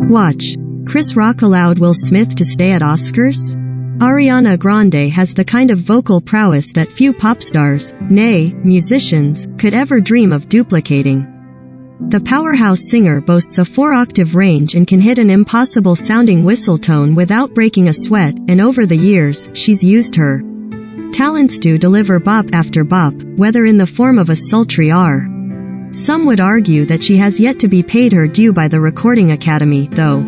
Watch. Chris Rock allowed Will Smith to stay at Oscars? Ariana Grande has the kind of vocal prowess that few pop stars, nay, musicians, could ever dream of duplicating. The powerhouse singer boasts a 4-octave range and can hit an impossible-sounding whistle tone without breaking a sweat, and over the years, she's used her talents to deliver bop after bop, whether in the form of a sultry R. Some would argue that she has yet to be paid her due by the Recording Academy, though.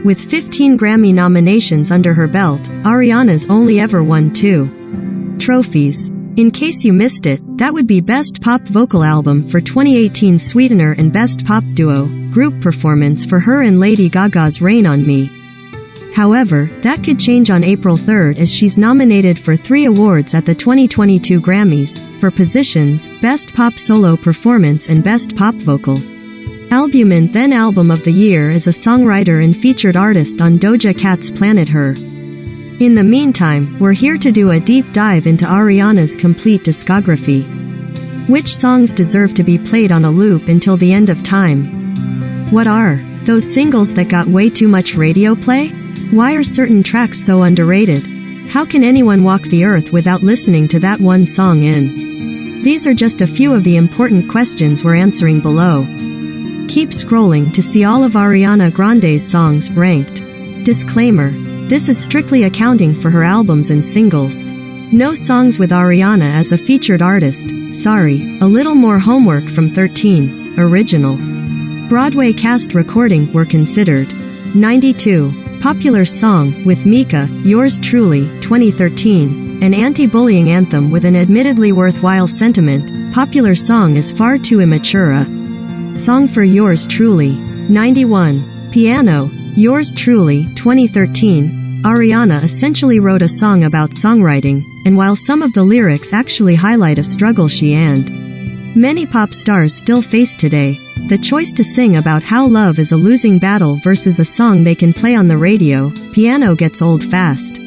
With 15 Grammy nominations under her belt, Ariana's only ever won 2 trophies. In case you missed it, that would be Best Pop Vocal Album for 2018 Sweetener and Best Pop Duo, Group Performance for her and Lady Gaga's Rain on Me. However, that could change on April 3rd as she's nominated for 3 awards at the 2022 Grammys, for positions, Best Pop Solo Performance and Best Pop Vocal Album, and then Album of the Year as a songwriter and featured artist on Doja Cat's Planet Her. In the meantime, we're here to do a deep dive into Ariana's complete discography. Which songs deserve to be played on a loop until the end of time? What are those singles that got way too much radio play? Why are certain tracks so underrated? How can anyone walk the earth without listening to that one song in? These are just a few of the important questions we're answering below. Keep scrolling to see all of Ariana Grande's songs ranked. Disclaimer: this is strictly accounting for her albums and singles. No songs with Ariana as a featured artist. Sorry. A little more homework from 13. Original Broadway cast recording were considered. 92. Popular song, with Mika, Yours Truly, 2013. An anti-bullying anthem with an admittedly worthwhile sentiment. Popular song is far too immature. Song for Yours Truly. 91. Piano, Yours Truly, 2013. Ariana essentially wrote a song about songwriting, and while some of the lyrics actually highlight a struggle she and many pop stars still face today, the choice to sing about how love is a losing battle versus a song they can play on the radio, piano gets old fast.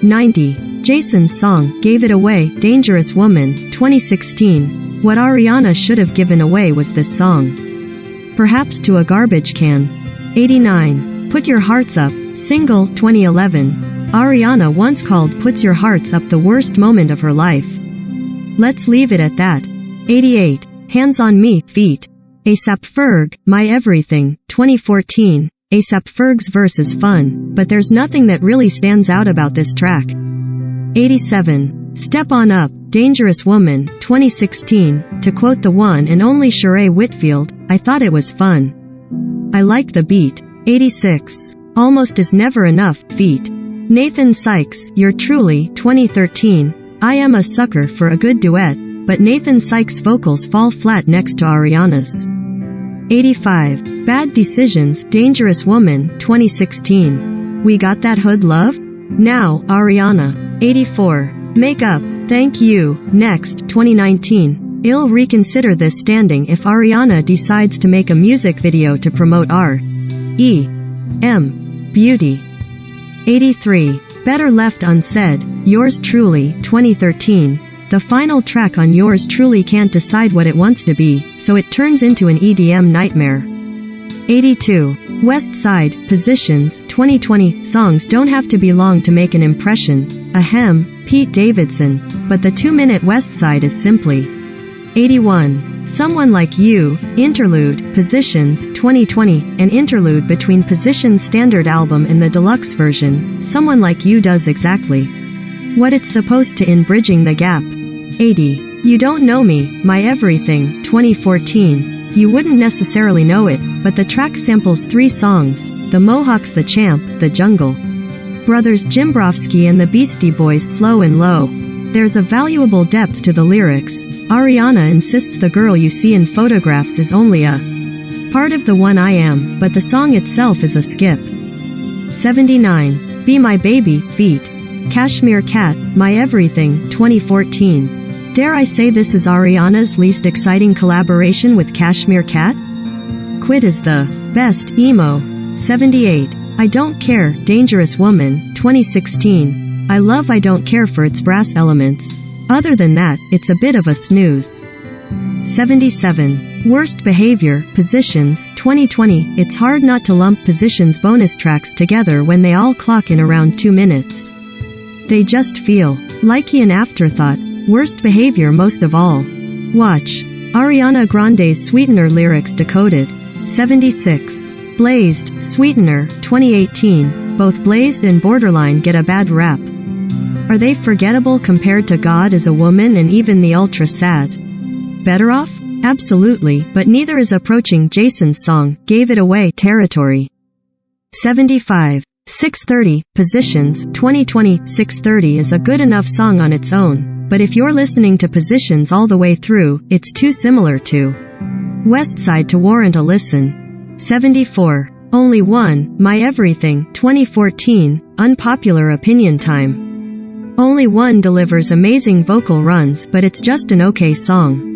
90. Jason's song, Gave It Away, Dangerous Woman, 2016. What Ariana should have given away was this song. Perhaps to a garbage can. 89. Put Your Hearts Up, single, 2011. Ariana once called Puts Your Hearts Up the worst moment of her life. Let's leave it at that. 88. Hands on Me, feat. A$AP Ferg, My Everything, 2014. A$AP Ferg's verse is fun, but there's nothing that really stands out about this track. 87. Step On Up, Dangerous Woman, 2016. To quote the one and only Sheree Whitfield, I thought it was fun. I like the beat. 86. Almost Is Never Enough, feat. Nathan Sykes, You're Truly, 2013. I am a sucker for a good duet, but Nathan Sykes' vocals fall flat next to Ariana's. 85. Bad Decisions, Dangerous Woman, 2016. We Got That Hood Love? Now, Ariana. 84. Make Up, Thank You, Next, 2019. I'll reconsider this standing if Ariana decides to make a music video to promote R.E.M. Beauty. 83. Better Left Unsaid, Yours Truly, 2013. The final track on Yours Truly can't decide what it wants to be, so it turns into an EDM nightmare. 82. West Side, Positions, 2020. Songs don't have to be long to make an impression. Ahem, Pete Davidson. But the 2-minute West Side is simply. 81. Someone Like You, Interlude, Positions, 2020. An interlude between Positions' standard album and the deluxe version. Someone Like You does exactly what it's supposed to in bridging the gap. 80. You Don't Know Me, My Everything, 2014. You wouldn't necessarily know it, but the track samples 3 songs: The Mohawks, The Champ, The Jungle Brothers Jimbrovsky and the Beastie Boys' Slow and Low. There's a valuable depth to the lyrics. Ariana insists the girl you see in photographs is only a part of the one I am, but the song itself is a skip. 79. Be My Baby, feat. Cashmere Cat, My Everything, 2014. Dare I say this is Ariana's least exciting collaboration with Cashmere Cat? Quit is the best emo. 78. I Don't Care, Dangerous Woman, 2016. I love I Don't Care for its brass elements. Other than that, it's a bit of a snooze. 77. Worst behavior, positions, 2020. It's hard not to lump positions bonus tracks together when they all clock in around 2 minutes. They just feel like an afterthought. Worst behavior most of all. Watch Ariana Grande's Sweetener lyrics decoded. 76. Blazed, Sweetener, 2018. Both Blazed and Borderline get a bad rap. Are they forgettable compared to God is a Woman and even the ultra sad? Better off? Absolutely, but neither is approaching Jason's song, Gave It Away, territory. 75. 630, Positions, 2020. 630 is a good enough song on its own, but if you're listening to Positions all the way through, it's too similar to West Side to warrant a listen. 74. Only One, My Everything, 2014, unpopular opinion time. Only One delivers amazing vocal runs, but it's just an okay song.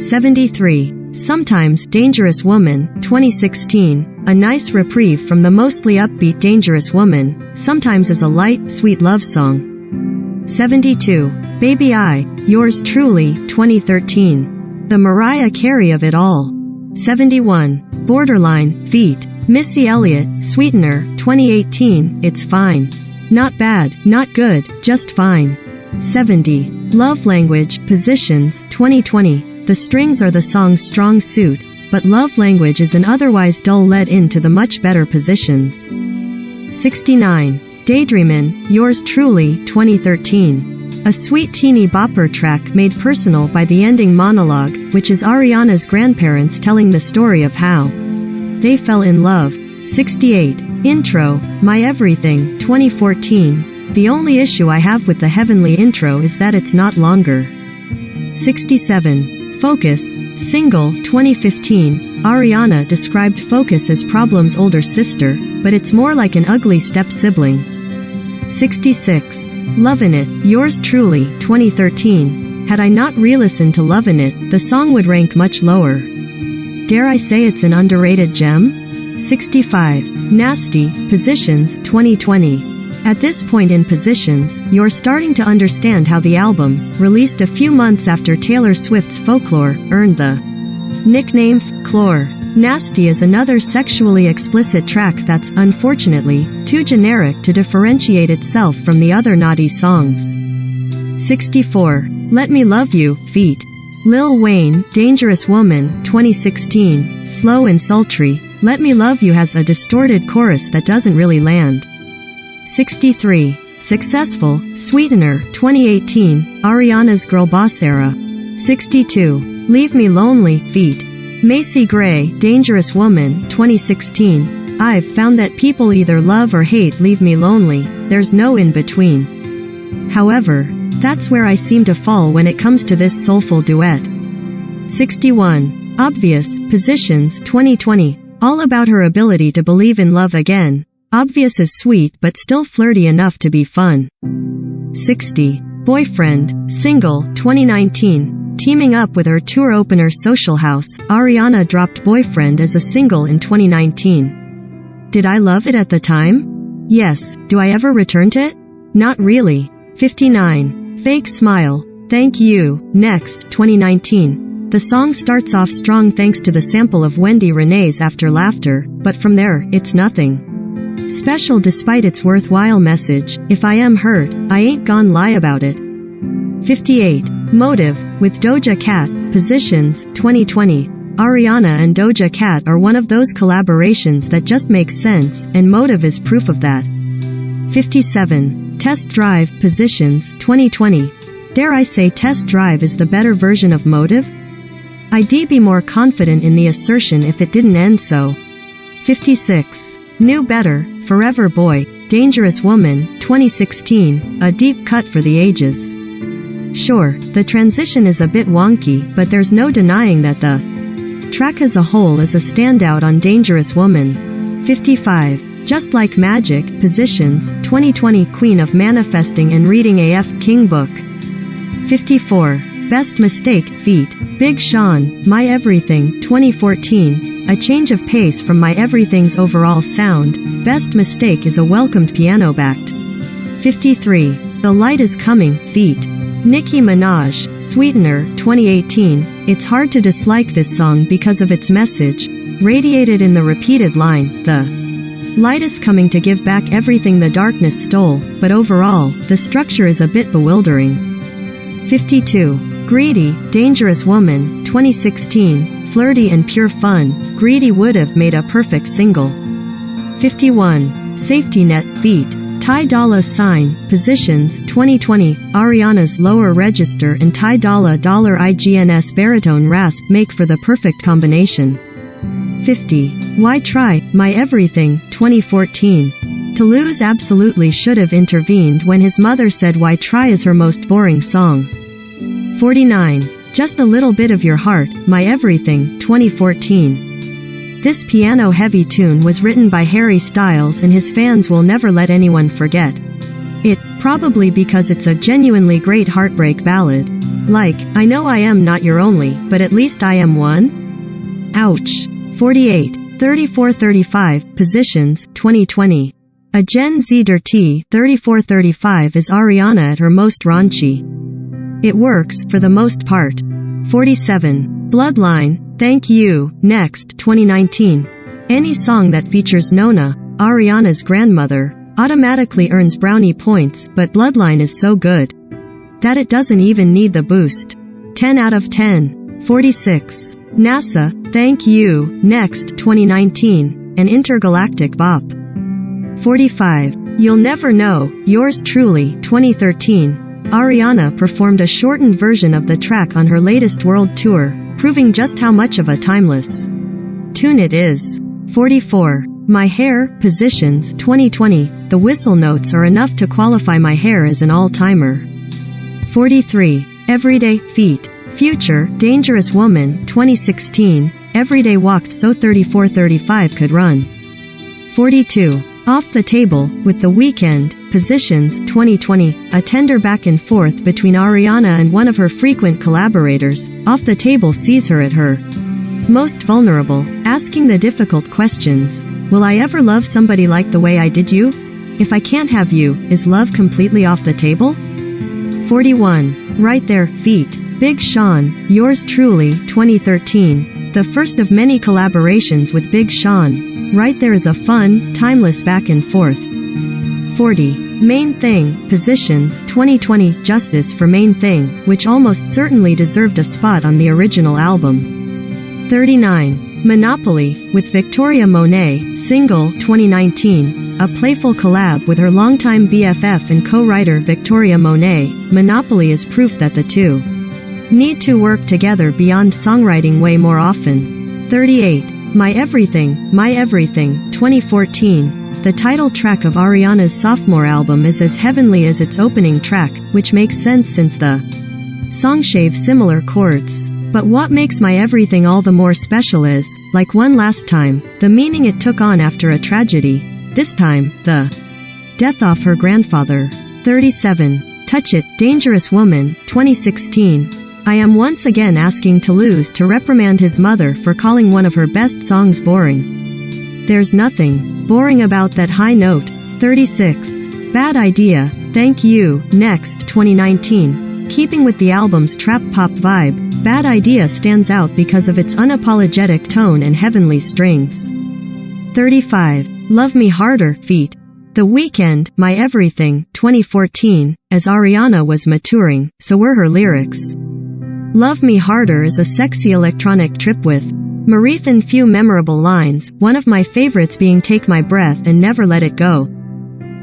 73. Sometimes, Dangerous Woman, 2016, a nice reprieve from the mostly upbeat Dangerous Woman, sometimes as a light, sweet love song. 72. Baby I, Yours Truly, 2013. The Mariah Carey of it all. 71. Borderline, feat. Missy Elliott, Sweetener, 2018, it's fine. Not bad, not good, just fine. 70. Love Language, Positions, 2020. The strings are the song's strong suit, but Love Language is an otherwise dull lead into the much better Positions. 69. Daydreamin', Yours Truly, 2013. A sweet teeny bopper track made personal by the ending monologue, which is Ariana's grandparents telling the story of how they fell in love. 68. Intro, My Everything, 2014. The only issue I have with the heavenly intro is that it's not longer. 67. Focus, Single, 2015. Ariana described Focus as Problem's older sister, but it's more like an ugly step-sibling. 66. Lovin' It, Yours Truly, 2013. Had I not re-listened to Lovin' It, the song would rank much lower. Dare I say it's an underrated gem? 65. Nasty, Positions, 2020. At this point in Positions, you're starting to understand how the album, released a few months after Taylor Swift's Folklore, earned the nickname Folklore. Nasty is another sexually explicit track that's, unfortunately, too generic to differentiate itself from the other naughty songs. 64. Let Me Love You, feat. Lil Wayne, Dangerous Woman, 2016. Slow and sultry, Let Me Love You has a distorted chorus that doesn't really land. 63. Successful, Sweetener, 2018, Ariana's girl boss era. 62. Leave Me Lonely, feat. Macy Gray, Dangerous Woman, 2016. I've found that people either love or hate Leave Me Lonely, there's no in between. However, that's where I seem to fall when it comes to this soulful duet. 61. Obvious, Positions, 2020, all about her ability to believe in love again. Obvious is sweet but still flirty enough to be fun. 60. Boyfriend, Single, 2019. Teaming up with her tour opener Social House, Ariana dropped Boyfriend as a single in 2019. Did I love it at the time? Yes. Do I ever return to it? Not really. 59. Fake Smile, Thank You, Next, 2019. The song starts off strong thanks to the sample of Wendy Renee's After Laughter, but from there, it's nothing special despite its worthwhile message, if I am hurt, I ain't gon' lie about it. 58. Motive, with Doja Cat, Positions, 2020. Ariana and Doja Cat are one of those collaborations that just makes sense, and Motive is proof of that. 57. Test Drive, Positions, 2020. Dare I say Test Drive is the better version of Motive? I'd be more confident in the assertion if it didn't end so. 56. Knew Better, Forever Boy, Dangerous Woman, 2016, a deep cut for the ages. Sure, the transition is a bit wonky, but there's no denying that the track as a whole is a standout on Dangerous Woman. 55. Just Like Magic, Positions, 2020, Queen of Manifesting and Reading AF King Book. 54. Best Mistake, feat. Big Sean, My Everything, 2014. A change of pace from My Everything's overall sound, Best Mistake is a welcomed piano-backed. 53. The Light Is Coming, feat. Nicki Minaj, Sweetener, 2018. It's hard to dislike this song because of its message, radiated in the repeated line, the light is coming to give back everything the darkness stole, but overall, the structure is a bit bewildering. 52. Greedy, Dangerous Woman, 2016. Flirty and pure fun, Greedy would have made a perfect single. 51. Safety Net, feat. Ty Dolla $ign, Positions, 2020. Ariana's lower register and Ty Dolla $IGN's baritone rasp make for the perfect combination. 50. Why Try, My Everything, 2014. Toulouse absolutely should have intervened when his mother said Why Try is her most boring song. 49. Just a Little Bit of Your Heart, My Everything, 2014. This piano-heavy tune was written by Harry Styles and his fans will never let anyone forget it, probably because it's a genuinely great heartbreak ballad. Like, I know I am not your only, but at least I am one? Ouch. 48. 3435, Positions, 2020. A Gen Z dirty, 3435 is Ariana at her most raunchy. It works, for the most part. 47. Bloodline, Thank You, Next, 2019. Any song that features Nona, Ariana's grandmother, automatically earns brownie points, but Bloodline is so good that it doesn't even need the boost. 10 out of 10. 46. NASA, Thank You, Next, 2019, an intergalactic bop. 45. You'll Never Know, Yours Truly, 2013. Ariana performed a shortened version of the track on her latest world tour, proving just how much of a timeless tune it is. 44. My Hair, Positions, 2020. The whistle notes are enough to qualify My Hair as an all-timer. 43. Everyday, feat. Future, Dangerous Woman, 2016. Everyday walked so 3435 could run. 42. Off the Table, with The Weeknd, Positions, 2020, a tender back and forth between Ariana and one of her frequent collaborators. Off the Table sees her at her most vulnerable, asking the difficult questions. Will I ever love somebody like the way I did you? If I can't have you, is love completely off the table? 41. Right There, feat. Big Sean, Yours Truly, 2013. The first of many collaborations with Big Sean. Right There is a fun, timeless back and forth. 40. Main Thing, Positions, 2020. Justice for Main Thing, which almost certainly deserved a spot on the original album. 39. Monopoly, with Victoria Monet, Single, 2019. A playful collab with her longtime BFF and co-writer Victoria Monet. Monopoly is proof that the two need to work together beyond songwriting way more often. 38. My Everything, 2014. The title track of Ariana's sophomore album is as heavenly as its opening track, which makes sense since the song shaves similar chords. But what makes My Everything all the more special is, like One Last Time, the meaning it took on after a tragedy. This time, the death of her grandfather. 37. Touch It, Dangerous Woman, 2016. I am once again asking Toulouse to reprimand his mother for calling one of her best songs boring. There's nothing boring about that high note. 36. Bad Idea, Thank You, Next, 2019. Keeping with the album's trap pop vibe, Bad Idea stands out because of its unapologetic tone and heavenly strings. 35. Love Me Harder, feat. The Weeknd, My Everything, 2014. As Ariana was maturing, so were her lyrics. Love Me Harder is a sexy electronic trip with Marith and few memorable lines, one of my favorites being Take My Breath and Never Let It Go.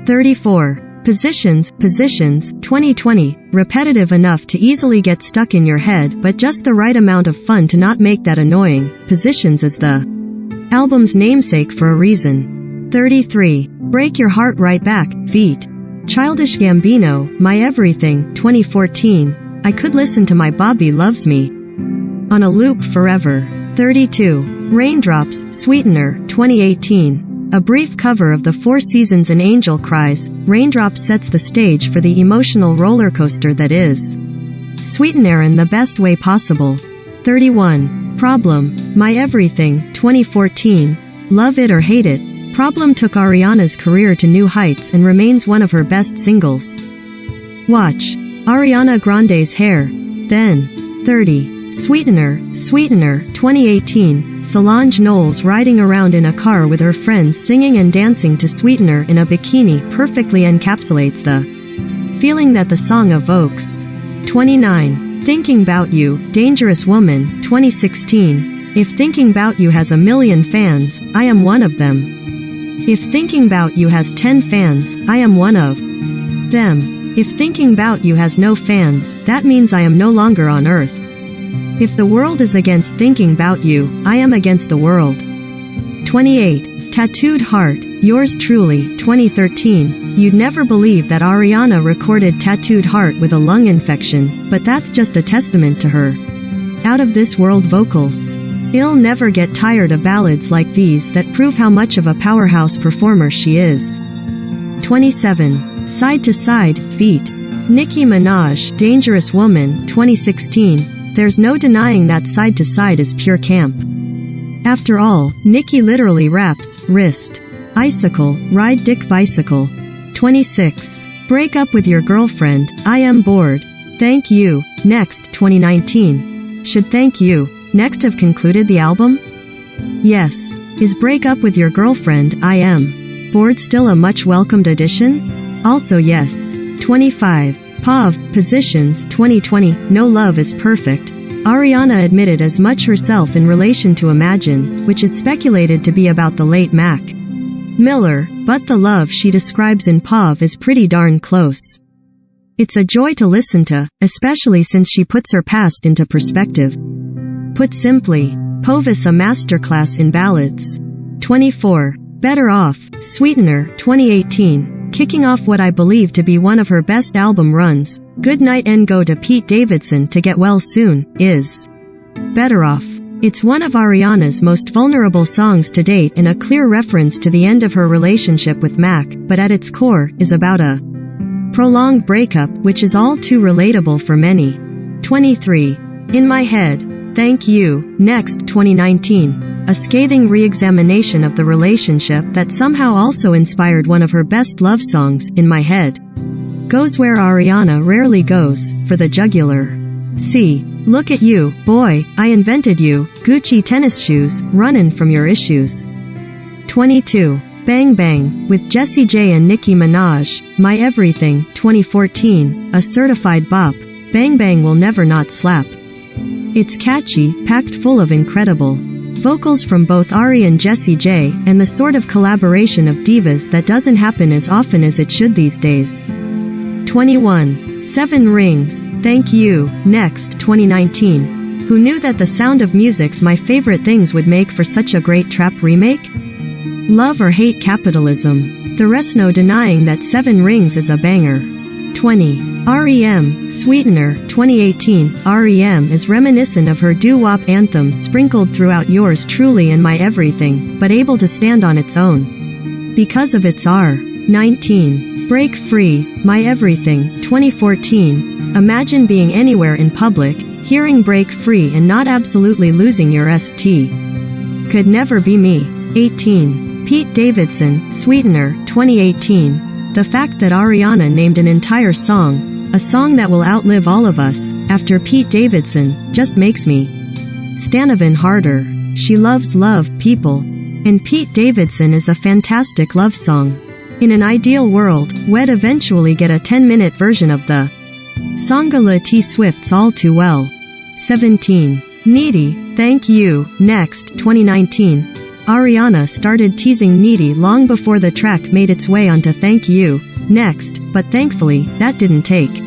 34. Positions, 2020, repetitive enough to easily get stuck in your head but just the right amount of fun to not make that annoying. Positions is the album's namesake for a reason. 33. Break Your Heart Right Back, feat. Childish Gambino, My Everything, 2014. I could listen to My Bobby Loves Me on a loop forever. 32. Raindrops, Sweetener, 2018. A brief cover of the Four Seasons and Angel Cries, Raindrops sets the stage for the emotional roller coaster that is Sweetener in the best way possible. 31. Problem, My Everything, 2014. Love it or hate it, Problem took Ariana's career to new heights and remains one of her best singles. Watch Ariana Grande's hair. Then. 30. Sweetener, Sweetener, 2018. Solange Knowles riding around in a car with her friends singing and dancing to Sweetener in a bikini perfectly encapsulates the feeling that the song evokes. 29. Thinking 'Bout You, Dangerous Woman, 2016. If Thinking 'Bout You has a million fans, I am one of them. If Thinking 'Bout You has 10 fans, I am one of them. If Thinking 'Bout You has no fans, that means I am no longer on Earth. If the world is against thinking 'bout you, I am against the world. 28. Tattooed Heart, Yours Truly, 2013. You'd never believe that Ariana recorded Tattooed Heart with a lung infection, but that's just a testament to her out-of-this-world vocals. I'll never get tired of ballads like these that prove how much of a powerhouse performer she is. 27. Side to Side, feat. Nicki Minaj, Dangerous Woman, 2016. There's no denying that Side to Side is pure camp. After all, Nicki literally raps, wrist, icicle, ride dick bicycle. 26. Break Up With Your Girlfriend, I Am Bored. Thank You, Next, 2019. Should Thank You, Next have concluded the album? Yes. Is Break Up With Your Girlfriend, I Am Bored still a much welcomed addition? Also yes. 25. POV, Positions, 2020, No Love Is Perfect. Ariana admitted as much herself in relation to Imagine, which is speculated to be about the late Mac Miller, but the love she describes in POV is pretty darn close. It's a joy to listen to, especially since she puts her past into perspective. Put simply, POV is a masterclass in ballads. 24. Better Off, Sweetener, 2018. Kicking off what I believe to be one of her best album runs, Good Night and Go to Pete Davidson to Get Well Soon, is Better Off. It's one of Ariana's most vulnerable songs to date and a clear reference to the end of her relationship with Mac, but at its core, is about a prolonged breakup, which is all too relatable for many. 23. In My Head. Thank You, Next, 2019. A scathing re-examination of the relationship that somehow also inspired one of her best love songs, In My Head. Goes where Ariana rarely goes, for the jugular. See. Look at you, boy, I invented you, Gucci tennis shoes, runnin' from your issues. 22. Bang Bang, with Jessie J and Nicki Minaj, My Everything, 2014, a certified bop, Bang Bang will never not slap. It's catchy, packed full of incredible vocals from both Ari and Jessie J, and the sort of collaboration of divas that doesn't happen as often as it should these days. 21. 7 Rings, Thank You, Next, 2019. Who knew that The Sound of Music's My Favorite Things would make for such a great trap remake? Love or hate capitalism. The rest no denying that 7 Rings is a banger. 20. R.E.M., Sweetener, 2018. R.E.M. is reminiscent of her doo-wop anthems sprinkled throughout Yours Truly and My Everything, but able to stand on its own. Because of its R. 19. Break Free, My Everything, 2014. Imagine being anywhere in public, hearing Break Free and not absolutely losing your ST. Could never be me. 18. Pete Davidson, Sweetener, 2018. The fact that Ariana named an entire song, a song that will outlive all of us, after Pete Davidson, just makes me stan even harder. She loves love, people. And Pete Davidson is a fantastic love song. In an ideal world, we'd eventually get a 10-minute version of the Songala T Swift's All Too Well. 17. Needy, Thank You, Next, 2019. Ariana started teasing Needy long before the track made its way onto Thank You, Next, but thankfully, that didn't take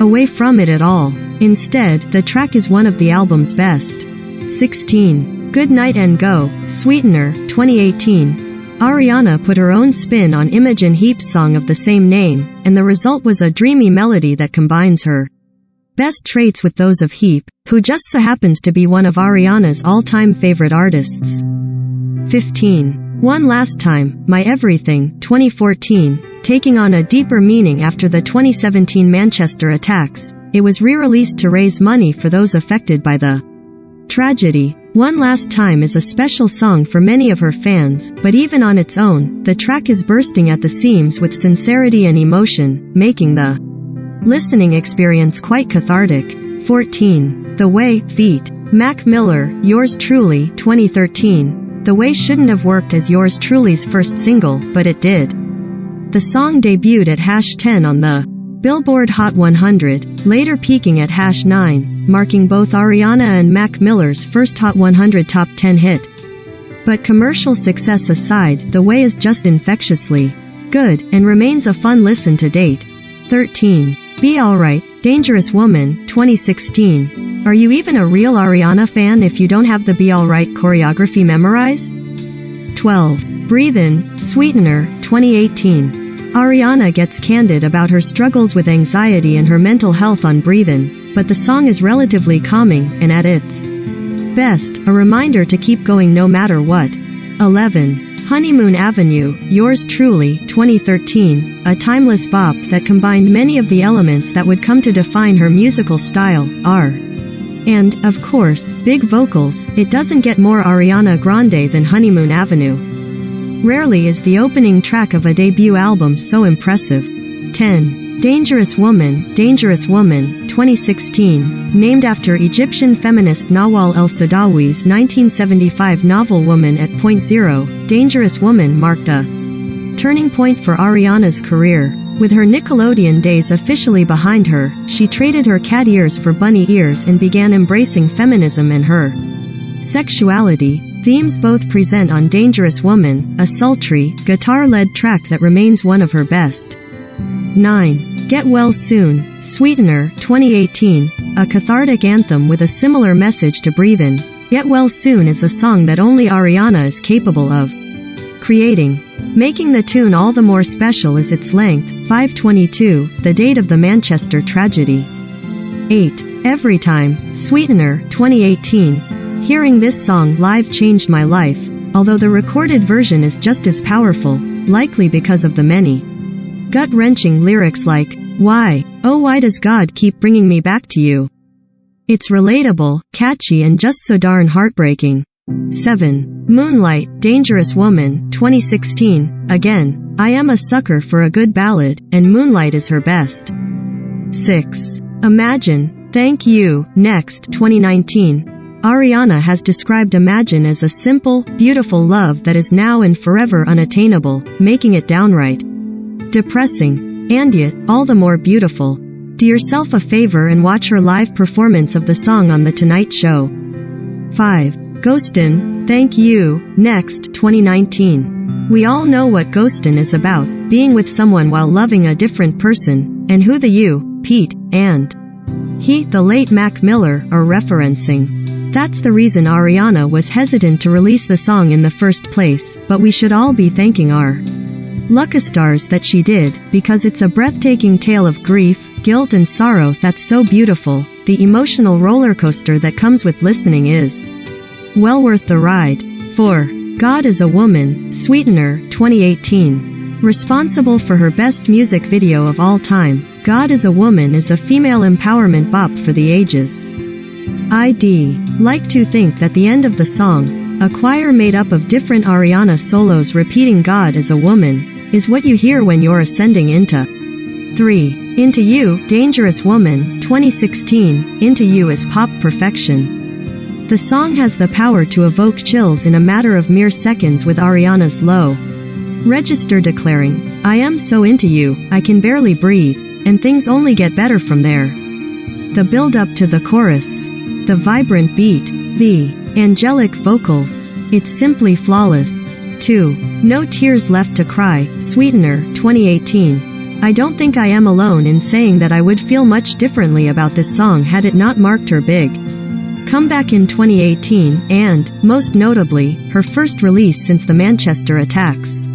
away from it at all. Instead, the track is one of the album's best. 16. Good Night and Go, Sweetener, 2018. Ariana put her own spin on Imogen Heap's song of the same name, and the result was a dreamy melody that combines her best traits with those of Heap, who just so happens to be one of Ariana's all-time favorite artists. 15. One Last Time, My Everything, 2014. Taking on a deeper meaning after the 2017 Manchester attacks, it was re-released to raise money for those affected by the tragedy. One Last Time is a special song for many of her fans, but even on its own, the track is bursting at the seams with sincerity and emotion, making the Listening experience quite cathartic. 14. The Way, feat. Mac Miller, Yours Truly, 2013. The Way shouldn't have worked as Yours Truly's first single, but it did. The song debuted at #10 on the Billboard Hot 100, later peaking at #9, marking both Ariana and Mac Miller's first Hot 100 top 10 hit. But commercial success aside, The Way is just infectiously good, and remains a fun listen to date. 13. Be Alright, Dangerous Woman, 2016. Are you even a real Ariana fan if you don't have the Be Alright choreography memorized? 12. Breathin', Sweetener, 2018. Ariana gets candid about her struggles with anxiety and her mental health on Breathin', but the song is relatively calming, and at its best, a reminder to keep going no matter what. 11. Honeymoon Avenue, Yours Truly, 2013, a timeless bop that combined many of the elements that would come to define her musical style, and, of course, big vocals. It doesn't get more Ariana Grande than Honeymoon Avenue. Rarely is the opening track of a debut album so impressive. 10. Dangerous Woman, 2016, named after Egyptian feminist Nawal el-Saadawi's 1975 novel Woman at Point Zero, Dangerous Woman marked a turning point for Ariana's career. With her Nickelodeon days officially behind her, she traded her cat ears for bunny ears and began embracing feminism and her sexuality, themes both present on Dangerous Woman, a sultry, guitar-led track that remains one of her best. 9. Get Well Soon, Sweetener, 2018, a cathartic anthem with a similar message to Breathin'. Get Well Soon is a song that only Ariana is capable of creating. Making the tune all the more special is its length, 5:22, the date of the Manchester tragedy. 8. Every Time, Sweetener, 2018. Hearing this song live changed my life, although the recorded version is just as powerful, likely because of the many gut-wrenching lyrics like, "Why, oh why does God keep bringing me back to you?" It's relatable, catchy and just so darn heartbreaking. 7. Moonlight, Dangerous Woman, 2016. Again, I am a sucker for a good ballad, and Moonlight is her best. 6. Imagine, Thank You, Next, 2019. Ariana has described Imagine as a simple, beautiful love that is now and forever unattainable, making it downright depressing. And yet, all the more beautiful. Do yourself a favor and watch her live performance of the song on The Tonight Show. 5. Ghostin', Thank You, Next, 2019. We all know what ghostin' is about, being with someone while loving a different person, and who the you, Pete, and he, the late Mac Miller, are referencing. That's the reason Ariana was hesitant to release the song in the first place, but we should all be thanking our lucky stars that she did, because it's a breathtaking tale of grief, guilt and sorrow that's so beautiful. The emotional roller coaster that comes with listening is well worth the ride. 4. God is a Woman, Sweetener, 2018. Responsible for her best music video of all time, God is a Woman is a female empowerment bop for the ages. I'd like to think that the end of the song, a choir made up of different Ariana solos repeating God is a Woman, is what you hear when you're ascending into 3. Into You, Dangerous Woman, 2016. Into You is pop perfection. The song has the power to evoke chills in a matter of mere seconds with Ariana's low register declaring, I am so into you, I can barely breathe, and things only get better from there. The build-up to the chorus, the vibrant beat, the angelic vocals, it's simply flawless. 2. No Tears Left to Cry, Sweetener, 2018. I don't think I am alone in saying that I would feel much differently about this song had it not marked her big comeback in 2018, and, most notably, her first release since the Manchester attacks.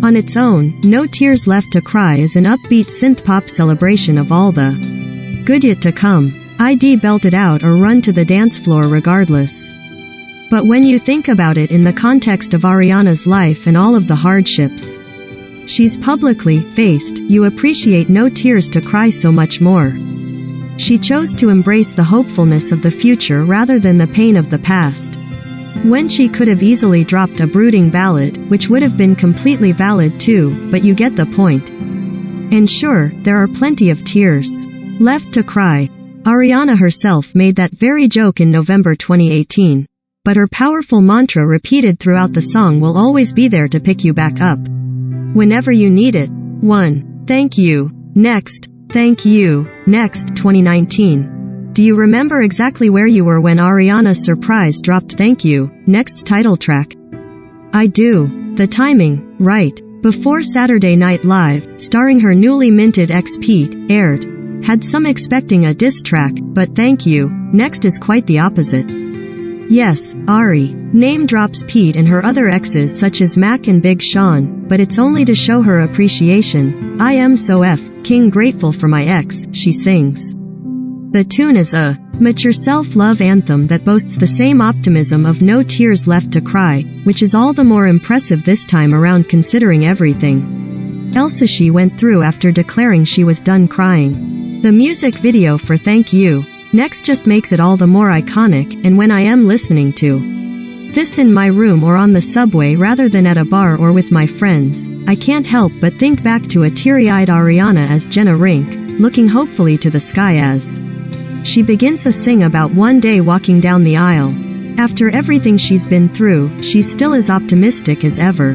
On its own, No Tears Left to Cry is an upbeat synth-pop celebration of all the good yet to come. I'd belt it out or run to the dance floor regardless. But when you think about it in the context of Ariana's life and all of the hardships she's publicly faced, you appreciate No Tears to Cry so much more. She chose to embrace the hopefulness of the future rather than the pain of the past. When she could have easily dropped a brooding ballad, which would have been completely valid too, but you get the point. And sure, there are plenty of tears left to cry. Ariana herself made that very joke in November 2018. But her powerful mantra repeated throughout the song will always be there to pick you back up whenever you need it. 1. Thank you. Next. Thank you. Next. 2019. Do you remember exactly where you were when Ariana's surprise dropped Thank You, Next's title track? I do. The timing, right. Before Saturday Night Live, starring her newly minted ex Pete, aired. Had some expecting a diss track, but Thank You, Next is quite the opposite. Yes, Ari name drops Pete and her other exes such as Mac and Big Sean, but it's only to show her appreciation. I am so f***ing grateful for my ex, she sings. The tune is a mature self-love anthem that boasts the same optimism of no tears left to cry, which is all the more impressive this time around considering everything else she went through after declaring she was done crying. The music video for Thank You, Next just makes it all the more iconic, and when I am listening to this in my room or on the subway rather than at a bar or with my friends, I can't help but think back to a teary-eyed Ariana as Jenna Rink, looking hopefully to the sky as she begins to sing about one day walking down the aisle. After everything she's been through, she's still as optimistic as ever.